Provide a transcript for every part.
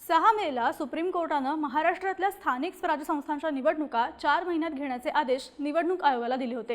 6 मेला सुप्रीम कोर्टानं महाराष्ट्रातल्या स्थानिक स्वराज्य संस्थांच्या निवडणुका 4 महिन्यात घेण्याचे आदेश निवडणूक आयोगाला दिले होते।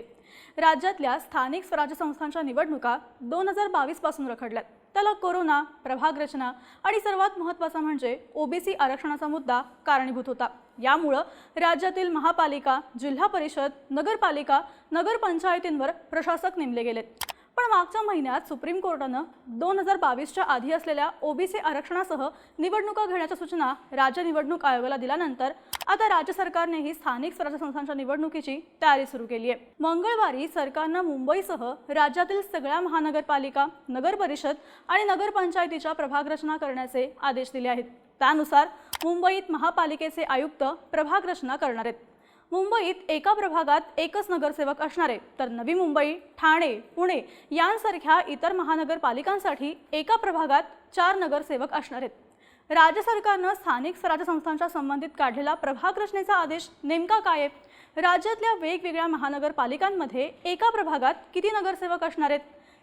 राज्यातल्या स्थानिक स्वराज्य संस्थांच्या निवडणुका 2022 पासून रखडल्यात। त्याला कोरोना, प्रभाग रचना आणि सर्वात महत्त्वाचा म्हणजे ओबीसी आरक्षणाचा मुद्दा कारणीभूत होता। यामुळे राज्यातील महापालिका, जिल्हा परिषद, नगरपालिका, नगरपंचायतींवर प्रशासक नेमले गेलेत। पण मागच्या महिन्यात सुप्रीम कोर्टानं 2022च्या आधी असलेल्या ओबीसी आरक्षणासह निवडणुका घेण्याच्या सूचना राज्य निवडणूक आयोगाला दिल्यानंतर आता राज्य सरकारनेही स्थानिक स्वराज्य संस्थांच्या निवडणुकीची तयारी सुरू केली आहे। मंगळवारी सरकारनं मुंबईसह राज्यातील सगळ्या महानगरपालिका, नगर परिषद आणि नगरपंचायतीच्या प्रभाग रचना करण्याचे आदेश दिले आहेत। त्यानुसार मुंबईत महापालिकेचे आयुक्त प्रभाग रचना करणार आहेत। मुंबईत एका प्रभागात एकच नगरसेवक असणार आहे, तर नवी मुंबई, ठाणे, पुणे यांसारख्या इतर महानगरपालिकांसाठी एका प्रभागात 4 नगरसेवक असणार आहेत। राज्य सरकारनं स्थानिक स्वराज्य संस्थांच्या संबंधित काढलेला प्रभाग रचनेचा आदेश नेमका काय आहे? राज्यातल्या वेगवेगळ्या महानगरपालिकांमध्ये एका प्रभागात किती नगरसेवक असणार आहेत?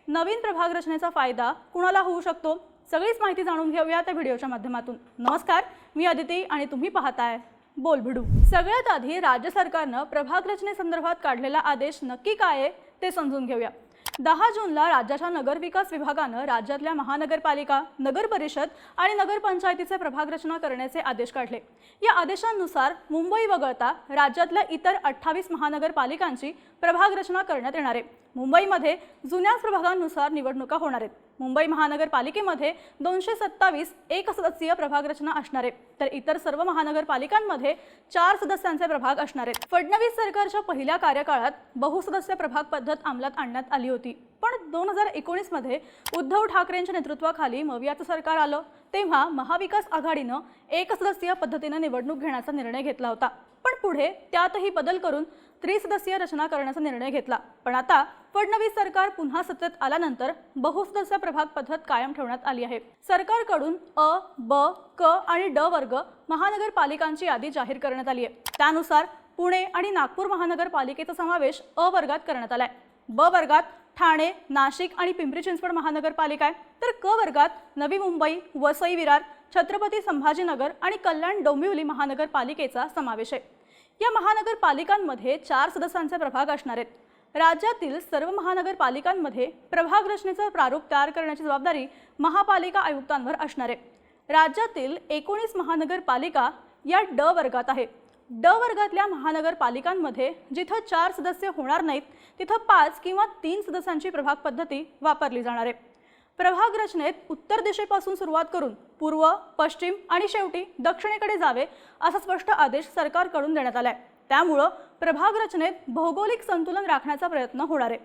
नवीन प्रभाग रचनेचा फायदा कुणाला होऊ शकतो? सगळीच माहिती जाणून घेऊया त्या व्हिडिओच्या माध्यमातून। नमस्कार, मी अदिती आणि तुम्ही पाहताय बोल भिडू। सगळ्यात आधी राज्य सरकारनं प्रभाग रचनेसंदर्भात काढलेला आदेश नक्की काय आहे ते समजून घेऊया। 10 जूनला राज्याच्या नगरविकास विभागानं राज्यातल्या महानगरपालिका, नगर परिषद आणि नगरपंचायतीचे प्रभाग रचना करण्याचे आदेश काढले। या आदेशानुसार मुंबई वगळता राज्यातल्या इतर 28 महानगरपालिकांची प्रभाग रचना करण्यात येणार आहे। मुंबईमध्ये जुन्या प्रभागांनुसार निवडणुका होणार आहेत। मुंबई महानगरपालिकेमध्ये 227 एकसदस्यीय प्रभाग रचना असणार आहे, तर इतर सर्व महानगरपालिकांमध्ये 4 सदस्यांचे प्रभाग असणार आहेत। फडणवीस सरकारच्या पहिल्या कार्यकाळात बहुसदस्य प्रभाग पद्धत अंमलात आणण्यात आली होती, पण 2019 मध्ये उद्धव ठाकरेंच्या नेतृत्वाखाली मवियाचं सरकार आलं तेव्हा महाविकास आघाडीनं एकसदस्यीय पद्धतीने निवडणूक घेण्याचा निर्णय घेतला होता। पण पुढे त्यातही बदल करून त्रिसदस्यीय रचना करण्याचा निर्णय घेतला। पण आता फडणवीस सरकार पुन्हा सत्तेत आल्यानंतर बहुसदस्य प्रभाग पद्धत कायम ठेवण्यात आली आहे। सरकारकडून अ, ब, क आणि ड वर्ग महानगरपालिकांची यादी जाहीर करण्यात आली आहे। त्यानुसार पुणे आणि नागपूर महानगरपालिकेचा समावेश अ वर्गात करण्यात आलाय। ब वर्गात ठाणे, नाशिक आणि पिंपरी चिंचवड महानगरपालिका आहे, तर क वर्गात नवी मुंबई, वसई विरार, छत्रपती संभाजीनगर आणि कल्याण डोंबिवली महानगरपालिकेचा समावेश आहे। या महानगरपालिकांमध्ये 4 सदस्यांचे प्रभाग असणार आहेत। राज्यातील सर्व महानगरपालिकांमध्ये प्रभाग रचनेचा प्रारूप तयार करण्याची जबाबदारी महापालिका आयुक्तांवर असणार आहे। राज्यातील 19 महानगरपालिका या ड वर्गात आहे। ड वर्गातल्या महानगरपालिकांमध्ये जिथं 4 सदस्य होणार नाहीत तिथं 5 किंवा 3 सदस्यांची प्रभाग पद्धती वापरली जाणार आहे। प्रभाग रचनेत उत्तर दिशेपासून सुरुवात करून पूर्व, पश्चिम आणि शेवटी दक्षिणेकडे जावे असा स्पष्ट आदेश सरकारकडून देण्यात आलाय। त्यामुळे प्रभाग रचनेत भौगोलिक संतुलन राखण्याचा प्रयत्न होणार आहे।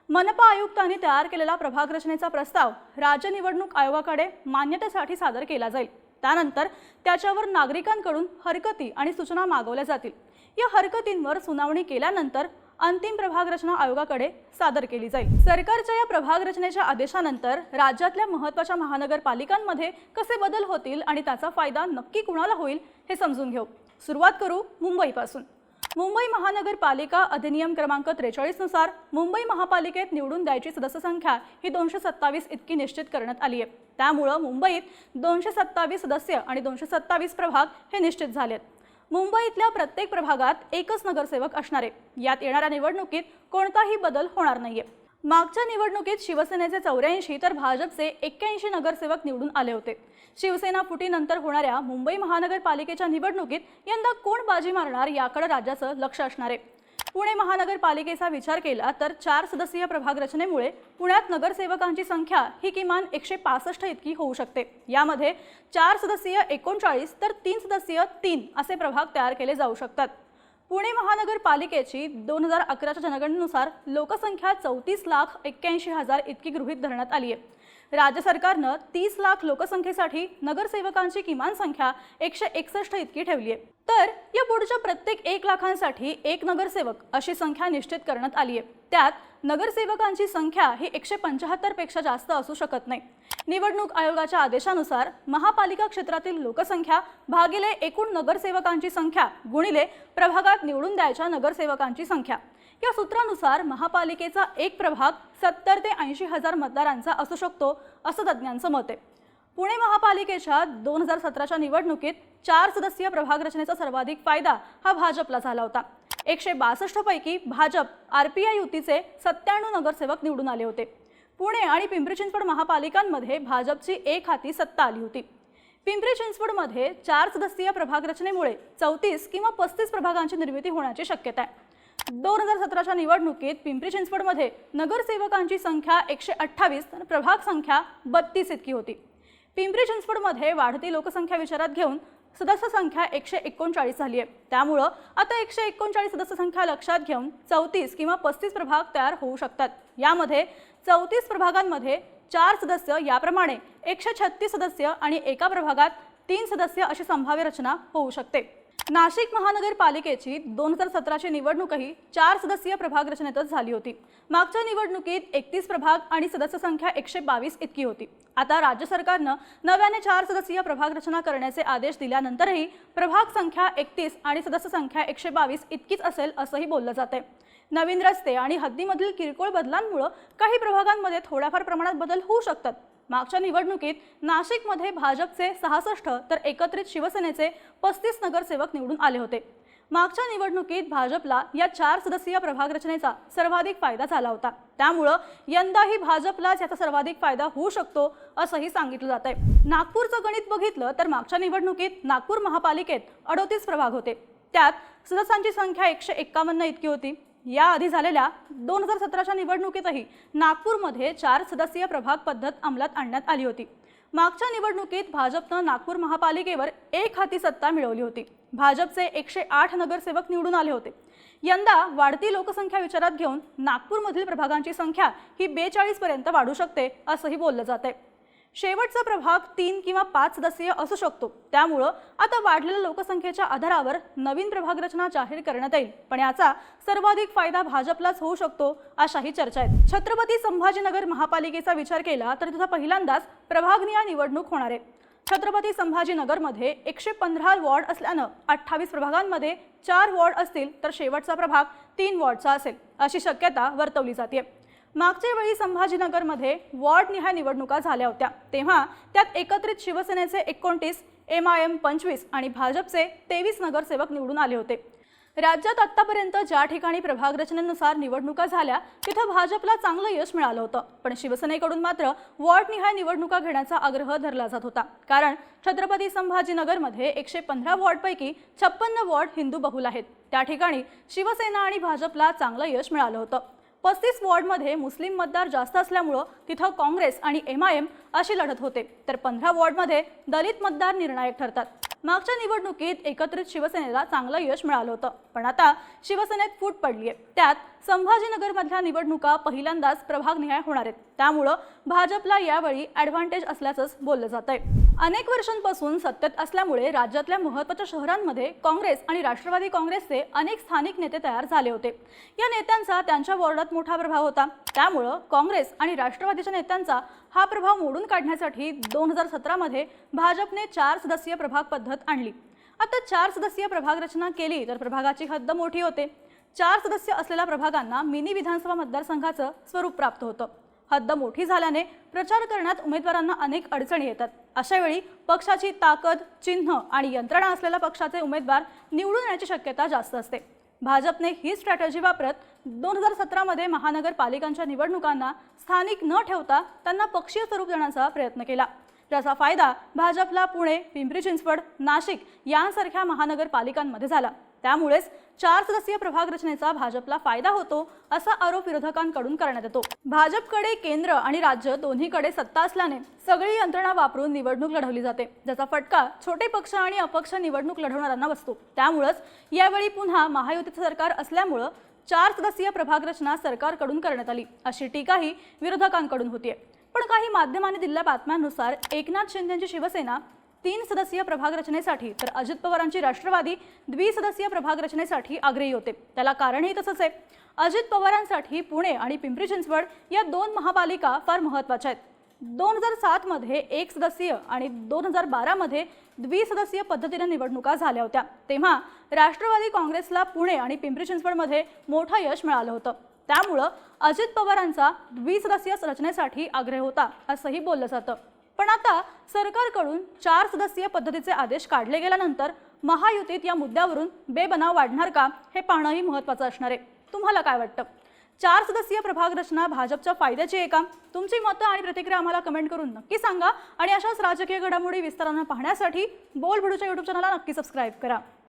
मनपा आयुक्तांनी तयार केलेला प्रभाग रचनेचा प्रस्ताव राज्य निवडणूक आयोगाकडे मान्यतेसाठी सादर केला जाईल। त्यानंतर त्याच्यावर नागरिकांकडून हरकती आणि सूचना मागवल्या जातील। या हरकतींवर सुनावणी केल्यानंतर अंतिम प्रभाग रचना आयोगाकडे सादर केली जाईल। सरकारच्या या प्रभाग रचनेच्या आदेशानंतर राज्यातल्या महत्त्वाच्या महानगरपालिकांमध्ये कसे बदल होतील आणि त्याचा फायदा नक्की कुणाला होईल हे समजून घेऊ। सुरुवात करू मुंबईपासून। मुंबई महानगरपालिका अधिनियम क्रमांक 43 नुसार मुंबई महापालिकेत निवडून द्यायची सदस्य संख्या ही 227 इतकी निश्चित करण्यात आली आहे। त्यामुळे मुंबईत 227 सदस्य आणि 227 प्रभाग हे निश्चित झालेत। मुंबईतल्या प्रत्येक प्रभागात एकच नगरसेवक असणार आहे। यात येणाऱ्या निवडणुकीत कोणताही बदल होणार नाहीये। मागच्या निवडणुकीत शिवसेनेचे 84 तर भाजपचे 81 नगरसेवक निवडून आले होते। शिवसेना फुटीनंतर होणाऱ्या मुंबई महानगरपालिकेच्या निवडणुकीत यंदा कोण बाजी मारणार याकडे राज्याचं लक्ष असणार आहे। पुणे महानगरपालिकेचा विचार केला तर 4 सदस्यीय प्रभाग रचनेमुळे पुण्यात नगरसेवकांची संख्या ही किमान 165 इतकी होऊ शकते। यामध्ये 4 सदस्यीय 39 तर 3 सदस्यीय 3 असे प्रभाग तयार केले जाऊ शकतात। पुणे महानगरपालिकेची 2011च्या जनगणनेनुसार लोकसंख्या 34,81,000 इतकी गृहीत धरण्यात आली आहे। राज्य सरकारनं 30 लाख लोकसंख्येसाठी नगरसेवकांची किमान संख्या 161 इतकी ठेवली आहे। तर या पुढच्या प्रत्येक 1 लाखांसाठी एक नगरसेवक अशी संख्या निश्चित करण्यात आली आहे। त्यात नगरसेवकांची संख्या ही 175 पेक्षा जास्त असू शकत नाही। निवडणूक आयोगाच्या आदेशानुसार महापालिका क्षेत्रातील लोकसंख्या भागिले एकूण नगरसेवकांची संख्या गुणिले प्रभागात निवडून द्यायच्या नगरसेवकांची संख्या या सूत्रानुसार महापालिकेचा एक प्रभाग 70 ते 80 हजार मतदारांचा असू शकतो असं तज्ञांचं मत आहे। पुणे महापालिकेच्या 2017च्या निवडणुकीत 4 सदस्यीय प्रभाग रचनेचा सर्वाधिक फायदा हा भाजपला झाला होता। 162 पैकी भाजप आरपीआय युतीचे 97 नगरसेवक निवडून आले होते। पुणे आणि पिंपरी चिंचवड महापालिकांमध्ये भाजपची एक हाती सत्ता आली होती। पिंपरी चिंचवडमध्ये 4 सदस्यीय प्रभाग रचनेमुळे 34 किंवा 35 प्रभागांची निर्मिती होण्याची शक्यता आहे। 2017च्या निवडणुकीत पिंपरी चिंचवडमध्ये नगरसेवकांची संख्या 128 तर प्रभाग संख्या 32 इतकी होती। पिंपरी चिंचवडमध्ये वाढती लोकसंख्या विचारात घेऊन सदस्य संख्या 139 झाली आहे। त्यामुळे आता 139 सदस्य संख्या लक्षात घेऊन 34 किंवा 35 प्रभाग तयार होऊ शकतात। यामध्ये 34 प्रभागांमध्ये 4 सदस्य याप्रमाणे 136 सदस्य आणि एका प्रभागात 3 सदस्य अशी संभाव्य रचना होऊ शकते। नाशिक महानगरपालिकेची 2017ची निवडणूकही 4 सदस्यीय प्रभाग रचनेतच झाली होती। मागच्या निवडणुकीत 31 प्रभाग आणि सदस्य संख्या 122 इतकी होती। आता राज्य सरकारनं नव्याने 4 सदस्यीय प्रभाग रचना करण्याचे आदेश दिल्यानंतरही प्रभाग संख्या 31 आणि सदस्य संख्या 122 इतकीच असेल असंही बोललं जाते। नवीन रस्ते आणि हद्दीमधील किरकोळ बदलांमुळे काही प्रभागांमध्ये थोड्याफार प्रमाणात बदल होऊ शकतात। मागच्या निवडणुकीत नाशिकमध्ये भाजपचे 66 तर एकत्रित शिवसेनेचे 35 नगरसेवक निवडून आले होते। मागच्या निवडणुकीत भाजपला या 4 सदस्यीय प्रभाग रचनेचा सर्वाधिक फायदा झाला होता। त्यामुळे यंदाही भाजपलाच याचा सर्वाधिक फायदा होऊ शकतो असंही सांगितलं जात आहे। नागपूरचं गणित बघितलं तर मागच्या निवडणुकीत नागपूर महापालिकेत 38 प्रभाग होते। त्यात सदस्यांची संख्या 151 इतकी होती। याआधी झालेल्या 2017च्या निवडणुकीतही नागपूरमध्ये 4 सदस्यीय प्रभाग पद्धत अंमलात आणण्यात आली होती। मागच्या निवडणुकीत भाजपनं नागपूर महापालिकेवर एक हाती सत्ता मिळवली होती। भाजपचे 108 नगरसेवक निवडून आले होते। यंदा वाढती लोकसंख्या विचारात घेऊन नागपूरमधील प्रभागांची संख्या ही 42 पर्यंत वाढू शकते असंही बोललं जात आहे। शेवटचा प्रभाग 3 किंवा 5 सदस्यीय असू शकतो। त्यामुळे आता वाढलेल्या लोकसंख्येच्या आधारावर नवीन प्रभाग रचना जाहीर करण्यात येईल, पण याचा सर्वाधिक फायदा भाजपलाच होऊ शकतो अशाही चर्चा आहेत। छत्रपती संभाजीनगर महापालिकेचा विचार केला तर तिथे पहिल्यांदाच प्रभागनिहाय निवडणूक होणार आहे। छत्रपती संभाजीनगरमध्ये 115 वॉर्ड असल्यानं 28 प्रभागांमध्ये 4 वॉर्ड असतील तर शेवटचा प्रभाग 3 वॉर्डचा असेल अशी शक्यता वर्तवली जाते। मागच्या वेळी संभाजीनगरमध्ये वॉर्ड निहाय निवडणुका झाल्या होत्या, तेव्हा त्यात एकत्रित शिवसेनेचे 29, MIM 25 आणि भाजपचे 23 नगरसेवक निवडून आले होते। राज्यात आतापर्यंत ज्या ठिकाणी प्रभाग रचनेनुसार निवडणुका झाल्या तिथं भाजपला चांगलं यश मिळालं होतं, पण शिवसेनेकडून मात्र वॉर्ड निहाय निवडणुका घेण्याचा आग्रह धरला जात होता। कारण छत्रपती संभाजीनगरमध्ये 115 वॉर्डपैकी 56 वॉर्ड हिंदू बहुल आहेत। त्या ठिकाणी शिवसेना आणि भाजपला चांगलं यश मिळालं होतं। 35 वॉर्डमध्ये मुस्लिम मतदार जास्त असल्यामुळे तिथं काँग्रेस आणि MIM अशी लढत होते, तर 15 वॉर्डमध्ये दलित मतदार निर्णायक ठरतात। मागच्या निवडणुकीत एकत्रित शिवसेनेला चांगलं यश मिळालं होतं, पण आता शिवसेनेत फूट पडली आहे। त्यात संभाजीनगरमधल्या निवडणुका पहिल्यांदाच प्रभागनिहाय होणार आहेत। त्यामुळे भाजपला यावेळी ॲडव्हान्टेज असल्याचंच बोललं जात आहे। अनेक वर्षांपासून सत्तेत असल्यामुळे राज्यातल्या महत्त्वाच्या शहरांमध्ये काँग्रेस आणि राष्ट्रवादी काँग्रेसचे अनेक स्थानिक नेते तयार झाले होते। या नेत्यांचा त्यांच्या वॉर्डात मोठा प्रभाव होता। त्यामुळे काँग्रेस आणि राष्ट्रवादीच्या नेत्यांचा हा प्रभाव मोडून काढण्यासाठी 2017मध्ये भाजपने 4 सदस्यीय प्रभाग पद्धत आणली। आता 4 सदस्यीय प्रभाग रचना केली तर प्रभागाची हद्द मोठी होते। 4 सदस्य असलेल्या प्रभागांना मिनी विधानसभा मतदारसंघाचं स्वरूप प्राप्त होतं। हद्द मोठी झाल्याने प्रचार करण्यात उमेदवारांना अनेक अडचणी येतात। अशा वेळी पक्षाची ताकद, चिन्ह आणि यंत्रणा असलेल्या पक्षाचे उमेदवार निवडून येण्याची शक्यता जास्त असते। भाजपने ही स्ट्रॅटेजी वापरत 2017मध्ये महानगरपालिकांच्या निवडणुकांना स्थानिक न ठेवता त्यांना पक्षीय स्वरूप देण्याचा प्रयत्न केला। त्याचा फायदा भाजपला पुणे, पिंपरी चिंचवड, नाशिक यांसारख्या महानगरपालिकांमध्ये झाला। त्यामुळेच 4 सदस्यीय प्रभाग रचनेचा भाजपला फायदा होतो असा आरोप विरोधकांकडून करण्यात येतो। भाजपकडे केंद्र आणि राज्य दोन्हीकडे सत्ता असल्याने सगळी यंत्रणा वापरून निवडणूक लढवली जाते, ज्याचा फटका छोटे पक्ष आणि अपक्ष निवडणूक लढवणाऱ्यांना बसतो। त्यामुळेच यावेळी पुन्हा महायुतीचे सरकार असल्यामुळे 4 सदस्यीय प्रभाग रचना सरकारकडून करण्यात आली अशी टीकाही विरोधकांकडून होतीये। पण काही माध्यमांनी दिलेल्या बातम्यांनुसार एकनाथ शिंदेंची शिवसेना 3 सदस्यीय प्रभाग रचनेसाठी तर अजित पवारांची राष्ट्रवादी द्विसदस्यीय प्रभाग रचनेसाठी आग्रही होते। त्याला कारणही तसंच आहे। अजित पवारांसाठी पुणे आणि पिंपरी चिंचवड या 2 महापालिका फार महत्त्वाच्या आहेत। 2007 मध्ये 1 सदस्यीय आणि 2012 मध्ये द्विसदस्यीय पद्धतीने निवडणुका झाल्या होत्या, तेव्हा राष्ट्रवादी काँग्रेसला पुणे आणि पिंपरी चिंचवडमध्ये मोठं यश मिळालं होतं। त्यामुळे अजित पवारांचा द्विसदस्यीय रचनेसाठी आग्रह होता असंही बोललं जातं। पण आता सरकारकडून 4 सदस्यीय पद्धतीचे आदेश काढले गेल्यानंतर महायुतीत या मुद्द्यावरून बेबनाव वाढणार का हे पाहणंही महत्त्वाचं असणार आहे. तुम्हाला काय वाटतं? 4 सदस्यीय प्रभाग रचना भाजपच्या फायद्याची आहे का? तुमची मतं आणि प्रतिक्रिया आम्हाला कमेंट करून नक्की सांगा आणि अशाच राजकीय घडामोडी विस्ताराने पाहण्यासाठी बोल बडूच्या YouTube चॅनलला नक्की सबस्क्राईब करा.